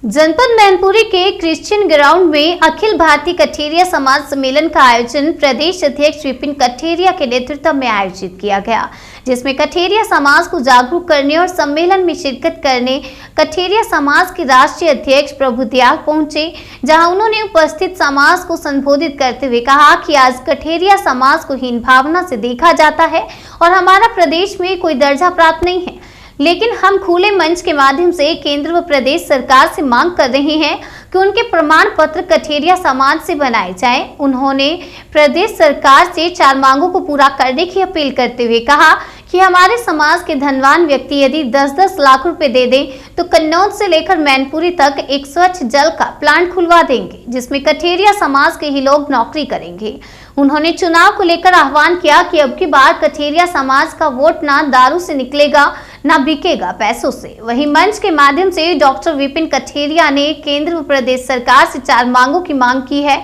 जनपद मैनपुरी के Christian ground में अखिल भारतीय कठेरिया समाज सम्मेलन का आयोजन प्रदेश अध्यक्ष विपिन कठेरिया के नेतृत्व में आयोजित किया गया, जिसमें कठेरिया समाज को जागरूक करने और सम्मेलन में शिरकत करने कठेरिया समाज के राष्ट्रीय अध्यक्ष प्रभु दयाल पहुंचे, जहां उन्होंने उपस्थित समाज को संबोधित करते हुए कहा कि आज कठेरिया समाज को हीन भावना से देखा जाता है और हमारा प्रदेश में कोई दर्जा प्राप्त नहीं है, लेकिन हम खुले मंच के माध्यम से केंद्र व प्रदेश सरकार से मांग कर रहे हैं कि उनके प्रमाण पत्र कठेरिया समाज से बनाए जाएं। उन्होंने प्रदेश सरकार से 4 मांगों को पूरा करने की अपील करते हुए कहा कि हमारे समाज के धनवान व्यक्ति यदि 10-10 लाख रुपए दे दें तो कन्नौज से लेकर मैनपुरी तक एक स्वच्छ जल का प्लांट खुलवा देंगे, जिसमें कठेरिया समाज के ही लोग नौकरी करेंगे। उन्होंने चुनाव को लेकर आह्वान किया कि अब की बार कठेरिया समाज का वोट ना दारू से निकलेगा ना बिकेगा पैसों से। वहीं मंच के माध्यम से डॉक्टर विपिन कठेरिया ने केंद्र व प्रदेश सरकार से 4 मांगों की मांग की है।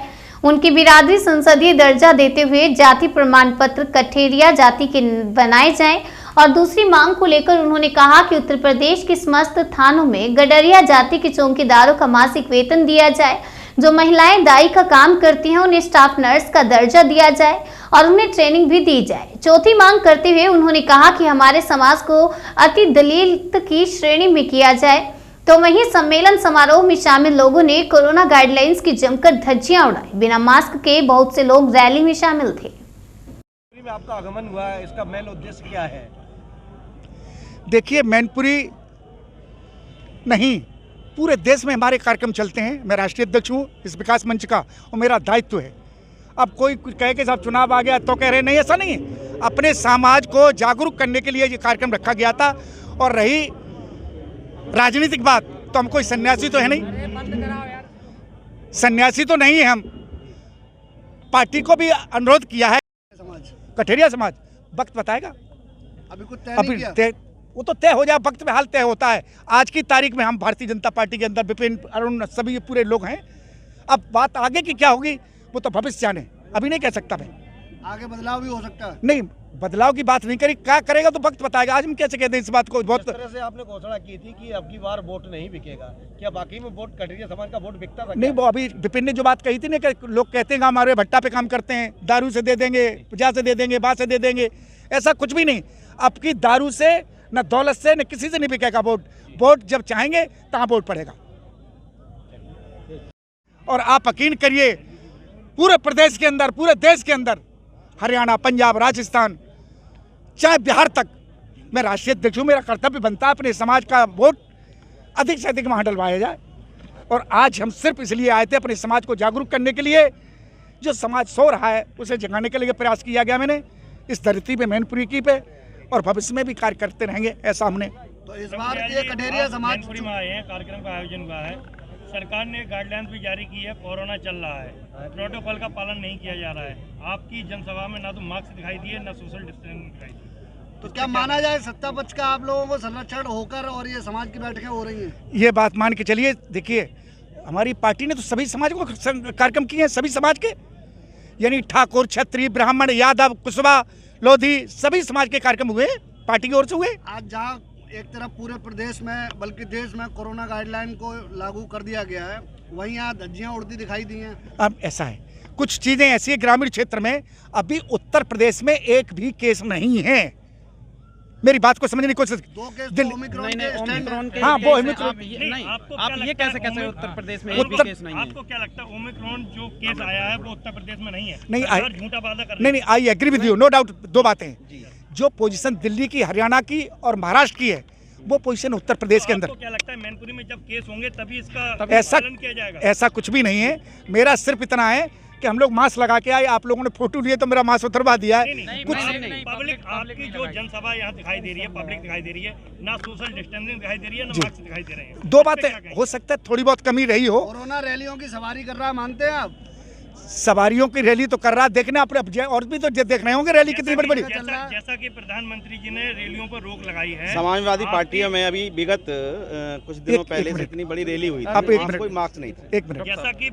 उनकी बिरादरी संसदीय दर्जा देते हुए जाति प्रमाण पत्र कठेरिया जाति के बनाए जाएं और दूसरी मांग को लेकर उन्होंने कहा कि उत्तर प्रदेश के समस्त थानों में गडरिया जाति के चौकीदारों का मासिक वेतन दिया जाए, जो महिलाएं दाई का काम करती हैं उन्हें स्टाफ नर्स का दर्जा दिया जाए और उन्हें ट्रेनिंग भी दी जाए। चौथी मांग करते हुए उन्होंने कहा कि हमारे समाज को अति दलित की श्रेणी में किया जाए। तो वहीं सम्मेलन समारोह में शामिल लोगों ने कोरोना गाइडलाइंस की जमकर धज्जियां उड़ाई। बिना मास्क के बहुत से लोग रैली में शामिल थे। में आपका आगमन हुआ है, इसका मेन उद्देश्य क्या है? देखिए, मैनपुरी नहीं पूरे देश में हमारे कार्यक्रम चलते हैं। मैं राष्ट्रीय अध्यक्ष हूँ इस विकास मंच का और मेरा दायित्व है। अब कोई कहे कि साहब चुनाव आ गया तो कह रहे नहीं, ऐसा नहीं है। अपने समाज को जागरूक करने के लिए ये कार्यक्रम रखा गया था। और रही राजनीतिक बात, तो हम कोई सन्यासी तो है नहीं, सन्यासी तो नहीं है। हम पार्टी को भी अनुरोध किया है। कठेरिया समाज वक्त बताएगा, अभी कुछ तय नहीं किया। वो तो तय हो जाए, वक्त में हाल तय होता है। आज की तारीख में हम भारतीय जनता पार्टी के अंदर विपिन, अरुण, सभी पूरे लोग हैं। अब बात आगे की क्या होगी वो तो भविष्य जाने, अभी नहीं कह सकता मैं। आगे बदलाव भी हो सकता है। नहीं, बदलाव की बात नहीं करी, क्या करेगा तो वक्त बताएगा। आज हम कैसे कहते हैं इस बात को? बहुत तरह से आपने घोषणा की थी कि अब की बार वोट नहीं बिकेगा, क्या बाकी में वोट कठेरिया समाज का वोट बिकता था? नहीं, वो अभी विपिन ने जो बात कही थी ना कि लोग कहते हैं हमारे भट्टा पे काम करते हैं, दारू से दे देंगे, पूजा से दे देंगे, बात से दे देंगे, ऐसा कुछ भी नहीं। अब की दारू से न दौलत से न किसी से नहीं बिकेगा वोट। वोट जब चाहेंगे तहाँ वोट पड़ेगा। और आप यकीन करिए, पूरे प्रदेश के अंदर, पूरे देश के अंदर, हरियाणा, पंजाब, राजस्थान, चाहे बिहार तक, मैं राष्ट्रीय अध्यक्ष हूँ। मेरा कर्तव्य बनता है अपने समाज का वोट अधिक से अधिक वहाँ डलवाया जाए। और आज हम सिर्फ इसलिए आए थे अपने समाज को जागरूक करने के लिए। जो समाज सो रहा है उसे जगाने के लिए प्रयास किया गया मैंने इस धरती पे, मैनपुरी की पे, और भविष्य में भी कार्य करते रहेंगे, ऐसा हमने। तो इस बार ये कठेरिया समाज मैनपुरी में आए हैं, कार्यक्रम का आयोजन हुआ है। सरकार ने गाइडलाइंस भी जारी की है, कोरोना चल रहा है, प्रोटोकॉल का पालन नहीं किया जा रहा है। आपकी जनसभा में ना तो मास्क दिखाई दिए ना सोशल डिस्टेंसिंग दिखाई दी। तो क्या माना जाए सत्ता पक्ष का आप लोगों को संरक्षण होकर और ये समाज की बैठकें हो रही हैं? ये बात मान के चलिए। देखिए, हमारी पार्टी ने तो सभी समाज को कार्यक्रम किए हैं, सभी समाज के, यानी ठाकुर, क्षत्रिय, ब्राह्मण, यादव, कुशवा, लोधी, सभी समाज के कार्यक्रम हुए, पार्टी की ओर से हुए। आज जहाँ एक तरफ पूरे प्रदेश में बल्कि देश में कोरोना गाइडलाइन को लागू कर दिया गया है, वहीं यहाँ धज्जियाँ उड़ती दिखाई दी हैं। अब ऐसा है, कुछ चीजें ऐसी है ग्रामीण क्षेत्र में, अभी उत्तर प्रदेश में एक भी केस नहीं है। मेरी बात को समझने की कोशिश। 2 केस तो ओमिक्रॉन के। हाँ, वो ओमिक्रॉन। आप ये कैसे कहते हैं उत्तर प्रदेश में एक भी केस नहीं है? आपको क्या लगता है ओमिक्रॉन जो केस आया है वो उत्तर प्रदेश में नहीं है? नहीं, झूठा वादा कर नहीं, I agree with you, no doubt. 2 बातें हैं। जो पोजीशन दिल्ली की, हरियाणा की और महाराष्ट्र की है, वो पोजीशन उत्तर प्रदेश के अंदर। आपको क्या लगता है मैनपुरी में जब केस होंगे तभी इसका ऐसा पालन किया जाएगा? ऐसा कुछ भी नहीं है। मेरा सिर्फ इतना है कि हम लोग मास्क लगा के आए, आप लोगों ने फोटो लिए तो मेरा मास्क उतरवा दिया है। कुछ पब्लिक, आपकी जो जनसभा यहाँ दिखाई दे रही है, पब्लिक दिखाई दे रही है, ना सोशल डिस्टेंसिंग दिखाई दे रही है, ना मास्क दिखाई दे रहे हैं। 2 बातें हो सकता है थोड़ी बहुत कमी रही हो। कोरोना रैलियों की सवारी कर रहा है, मानते हैं आप? सवारियों की रैली तो कर रहा, देखने अपने और भी तो देख रहे होंगे रैली कितनी बड़ी। जैसा कि प्रधानमंत्री जी ने रैलियों पर रोक लगाई है। समाजवादी पार्टियों में अभी विगत कुछ दिनों पहले से इतनी बड़ी रैली हुई थी, कोई मार्क्स नहीं था। 1 मिनट। जैसा कि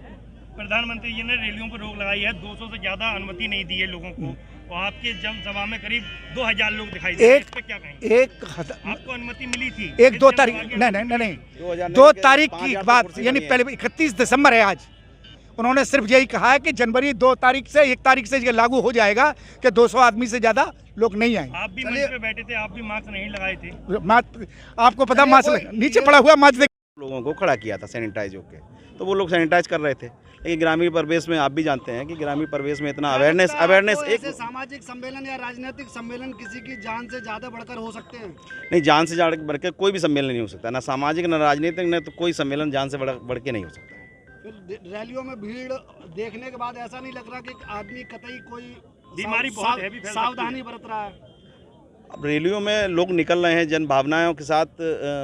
प्रधानमंत्री जी ने रैलियों पर रोक लगाई है, 200 से ज्यादा अनुमति नहीं दी है लोगों को, और आपकी जनसभा में करीब 2000 लोग दिखाई दिए। इस पे क्या कहेंगे? आपको अनुमति मिली थी? 1-2 तारीख नहीं 2 तारीख की बात, यानी पहले 31 दिसंबर है आज। उन्होंने सिर्फ यही कहा है कि जनवरी 2 तारीख से 1 तारीख से ये लागू हो जाएगा कि 200 आदमी से ज्यादा लोग नहीं आएंगे। आप भी मंच पे बैठे थे, आप भी मास्क नहीं लगाए थे। आपको पता मास्क नीचे पड़ा हुआ मास्क लोगों को खड़ा किया था सैनिटाइज होके, तो वो लोग सैनिटाइज कर रहे थे। लेकिन ग्रामीण परिवेश में आप भी जानते हैं कि ग्रामीण परिवेश में इतना अवेयरनेस एक सामाजिक सम्मेलन या राजनीतिक सम्मेलन किसी की जान से ज्यादा बढ़कर हो सकते हैं? नहीं, जान से ज्यादा बढ़कर कोई भी सम्मेलन नहीं हो सकता, ना सामाजिक ना राजनीतिक, न तो कोई सम्मेलन जान से बढ़ के नहीं हो सकता। फिर रैलियों में भीड़ देखने के बाद ऐसा नहीं लग रहा कि आदमी कतई कोई बीमारी बहुत हैवी फैल सकती है। सावधानी बरत रहा है? अब रैलियों में लोग निकल रहे हैं, जन भावनाओं के साथ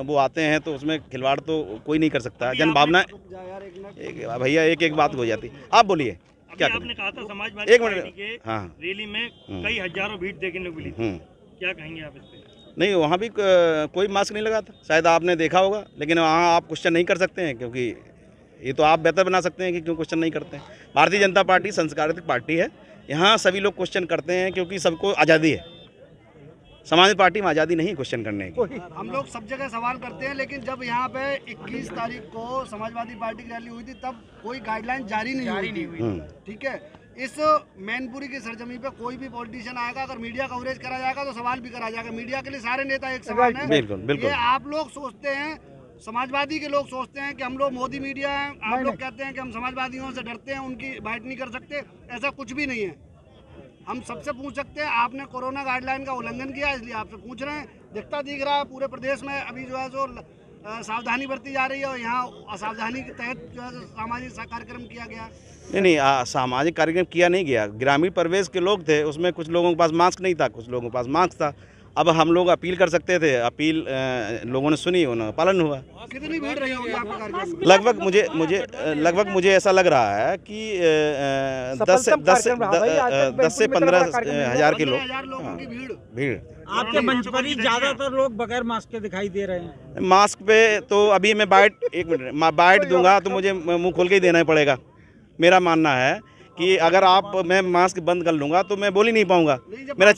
वो आते हैं, तो उसमें खिलवाड़ तो कोई नहीं कर सकता। जन भावनाएं भैया एक बात हो जाती। आप बोलिए क्या आपने कहा था समाजवादी एक पार्टी मिनट के हाँ रैली में कई हजारों भीड़ देखने को मिली थी। क्या कहेंगे आप इस पे? नहीं, वहाँ भी कोई मास्क नहीं लगा था, शायद आपने देखा होगा। लेकिन वहाँ आप क्वेश्चन नहीं कर सकते हैं, क्योंकि ये तो आप बेहतर बना सकते हैं कि क्यों क्वेश्चन नहीं करते हैं। भारतीय जनता पार्टी संस्कारित पार्टी है, यहाँ सभी लोग क्वेश्चन करते हैं क्योंकि सबको आज़ादी है। समाजवादी पार्टी में आज़ादी नहीं क्वेश्चन करने की। हम लोग सब जगह सवाल करते हैं, लेकिन जब यहाँ पे 21 तारीख को समाजवादी पार्टी की रैली हुई थी तब कोई गाइडलाइन जारी नहीं हुई। ठीक है, इस मैनपुरी की सरजमी पे कोई भी पॉलिटिशियन आएगा, अगर मीडिया कवरेज करा जाएगा तो सवाल भी करा जाएगा। मीडिया के लिए सारे नेता एक समान है। बिल्कुल। ये आप लोग सोचते हैं, समाजवादी के लोग सोचते हैं कि हम लोग मोदी मीडिया हैं, आप लोग कहते हैं कि हम समाजवादियों से डरते हैं, उनकी बाइट नहीं कर सकते। ऐसा कुछ भी नहीं है। हम सबसे पूछ सकते हैं, आपने कोरोना गाइडलाइन का उल्लंघन किया, इसलिए आपसे पूछ रहे हैं। दिख रहा है पूरे प्रदेश में अभी जो है सो सावधानी बरती जा रही है, और यहाँ असावधानी के तहत जो है सामाजिक कार्यक्रम किया गया। नहीं, सामाजिक कार्यक्रम किया नहीं गया। ग्रामीण परिवेश के लोग थे, उसमें कुछ लोगों के पास मास्क नहीं था, कुछ लोगों के पास मास्क था। अब हम लोग अपील कर सकते थे, अपील लोगों ने सुनी, उन्होंने पालन हुआ। कितनी भीड़ रही होगी आपका कार्यक्रम? लगभग मुझे ऐसा लग रहा है कि 10 से 15 हजार के लोग की भीड़। आपके मंच पर ही ज्यादातर लोग बगैर मास्क के दिखाई दे रहे हैं। मास्क पे तो अभी मैं बाइट दूंगा तो मुझे मुंह खोल के ही देना पड़ेगा। मेरा मानना है कि अगर मैं मास्क बंद कर लूंगा तो मैं बोल ही नहीं पाऊंगा। मेरा